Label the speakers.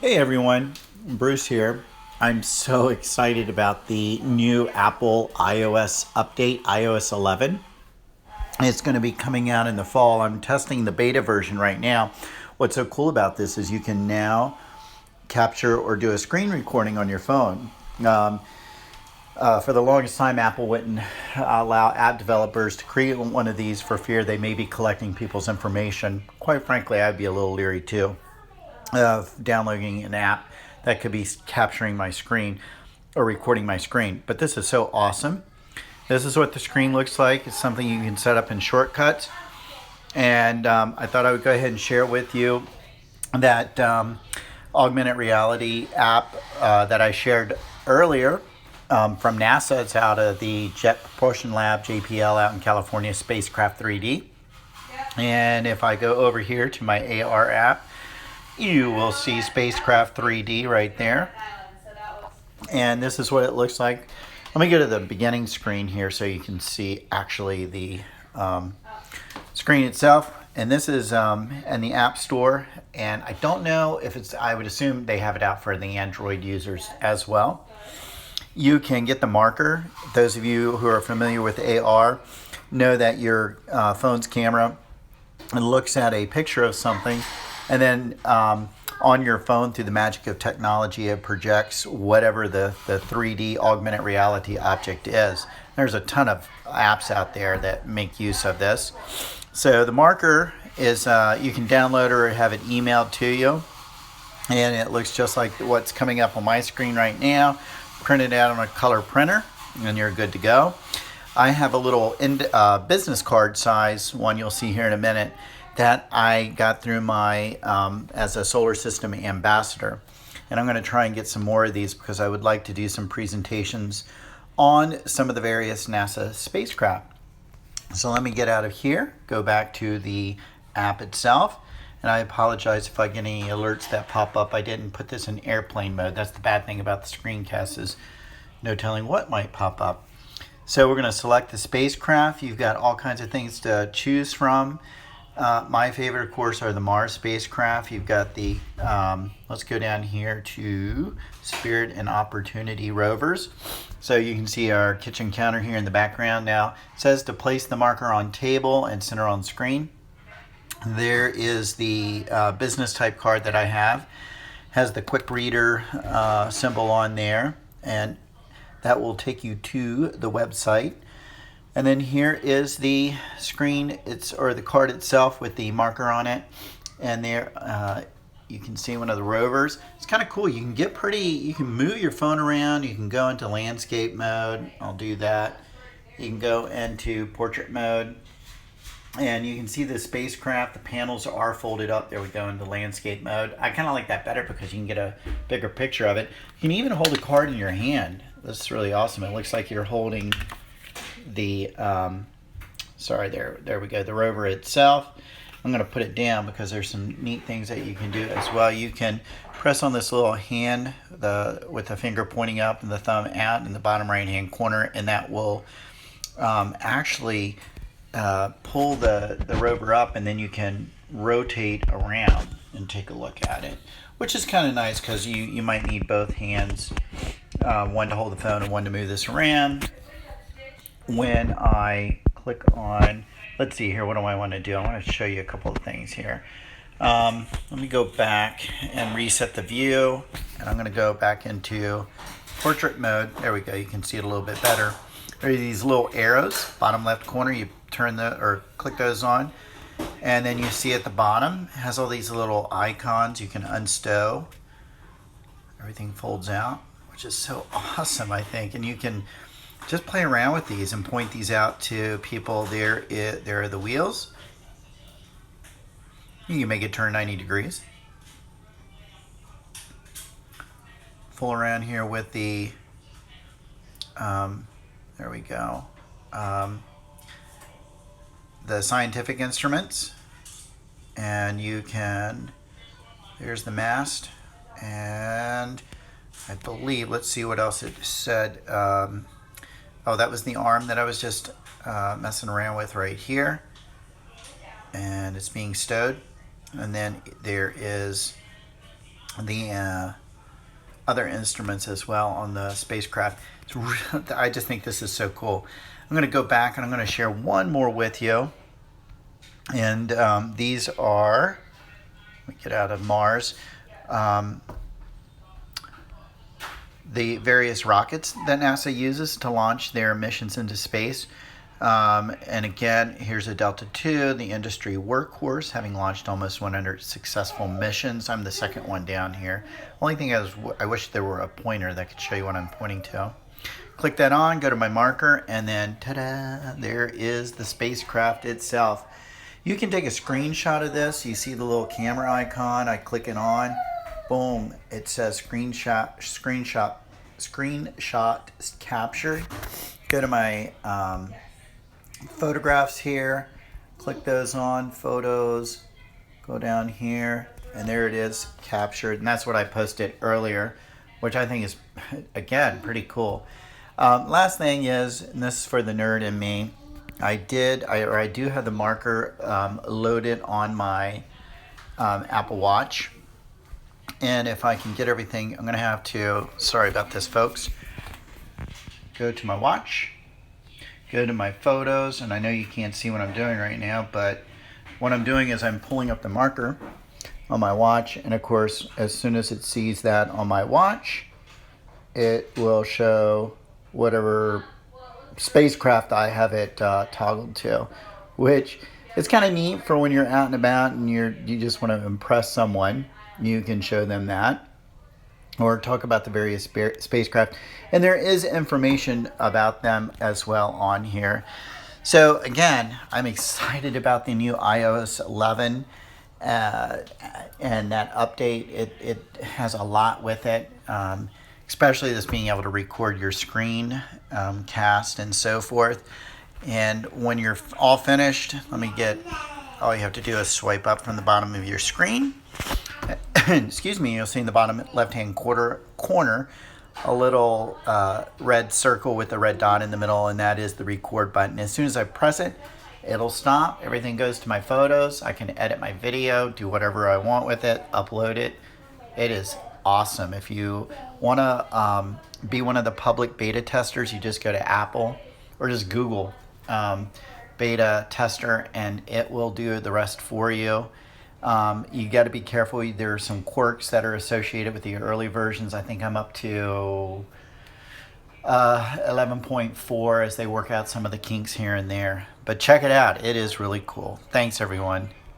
Speaker 1: Hey everyone, Bruce here. I'm so excited about the new Apple iOS update, iOS 11. It's going to be coming out in the fall. I'm testing the beta version right now. What's so cool about this is you can now capture or do a screen recording on your phone. For the longest time, Apple wouldn't allow app developers to create one of these for fear they may be collecting people's information. Quite frankly, I'd be a little leery too of downloading an app that could be capturing my screen or recording my screen. But this is so awesome. This is what the screen looks like. It's something you can set up in shortcuts. And I thought I would go ahead and share with you that augmented reality app that I shared earlier from NASA. It's out of the Jet Propulsion Lab, JPL, out in California, Spacecraft 3D. And if I go over here to my AR app, you will see Spacecraft 3D right there. And this is what it looks like. Let me go to the beginning screen here so you can see actually the screen itself. And this is in the App Store. And I don't know if it's, I would assume they have it out for the Android users as well. You can get the marker. Those of you who are familiar with AR know that your phone's camera looks at a picture of something, and then on your phone, through the magic of technology, it projects whatever the 3D augmented reality object is. There's a ton of apps out there that make use of this. So the marker is, you can download or have it emailed to you. And it looks just like what's coming up on my screen right now. Print it out on a color printer, and you're good to go. I have a little business card size one you'll see here in a minute that I got through my as a solar system ambassador. And I'm going to try and get some more of these because I would like to do some presentations on some of the various NASA spacecraft. So let me get out of here, go back to the app itself. And I apologize if I get any alerts that pop up. I didn't put this in airplane mode. That's the bad thing about the screencast, is no telling what might pop up. So we're going to select the spacecraft. You've got all kinds of things to choose from. My favorite, of course, are the Mars spacecraft. You've got the, let's go down here to Spirit and Opportunity rovers. So you can see our kitchen counter here in the background. Now, it says to place the marker on table and center on screen. There is the business type card that I have. Has the quick reader symbol on there, and that will take you to the website. And then here is the screen, or the card itself with the marker on it. And there you can see one of the rovers. It's kind of cool. You can get you can move your phone around. You can go into landscape mode. I'll do that. You can go into portrait mode. And you can see the spacecraft, the panels are folded up. There we go into landscape mode. I kind of like that better because you can get a bigger picture of it. You can even hold a card in your hand. That's really awesome. It looks like you're holding the, there we go, the rover itself. I'm going to put it down because there's some neat things that you can do as well. You can press on this little hand with the finger pointing up and the thumb out in the bottom right hand corner, and that will actually pull the rover up, and then you can rotate around and take a look at it, which is kind of nice because you might need both hands, one to hold the phone and one to move this around. When I click on, let's see here, what do I want to do? I want to show you a couple of things here. Let me go back and reset the view, and I'm going to go back into portrait mode. There we go. You can see it a little bit better. There are these little arrows, bottom left corner. You click those on, and then you see at the bottom it has all these little icons. You can unstow. Everything folds out, which is so awesome, I think. And you can just play around with these and point these out to people. There are the wheels. You can make it turn 90 degrees. Fool around here with the, there we go, the scientific instruments. And you can, there's the mast, and I believe, let's see what else it said. Oh, that was the arm that I was just messing around with right here. And it's being stowed. And then there is the other instruments as well on the spacecraft. I just think this is so cool. I'm going to go back and I'm going to share one more with you. And these are, let me get out of Mars, the various rockets that NASA uses to launch their missions into space. And again, here's a Delta II, the industry workhorse, having launched almost 100 successful missions. I'm the second one down here. Only thing is, I wish there were a pointer that could show you what I'm pointing to. Click that on, go to my marker, and then ta-da, there is the spacecraft itself. You can take a screenshot of this. You see the little camera icon. I click it on. Boom, it says screenshot captured. Go to my photographs here, click those on, photos, go down here, and there it is, captured. And that's what I posted earlier, which I think is, again, pretty cool. Last thing is, and this is for the nerd in me, I do have the marker loaded on my Apple Watch. And if I can get everything, I'm going to have to, sorry about this, folks, go to my watch, go to my photos, and I know you can't see what I'm doing right now, but what I'm doing is I'm pulling up the marker on my watch, and of course, as soon as it sees that on my watch, it will show whatever spacecraft I have it toggled to, which is kind of neat for when you're out and about and you just want to impress someone. You can show them that, or talk about the various spacecraft, and there is information about them as well on here. So again, I'm excited about the new iOS 11 and that update. It has a lot with it, especially this being able to record your screen cast and so forth. And when you're all finished, all you have to do is swipe up from the bottom of your screen. Excuse me, you'll see in the bottom left-hand corner a little red circle with a red dot in the middle, and that is the record button. As soon as I press it, it'll stop. Everything goes to my photos. I can edit my video, do whatever I want with it, upload it. It is awesome. If you want to be one of the public beta testers, you just go to Apple or just Google beta tester, and it will do the rest for you. You got to be careful. There are some quirks that are associated with the early versions. I think I'm up to 11.4 as they work out some of the kinks here and there. But check it out. It is really cool. Thanks, everyone.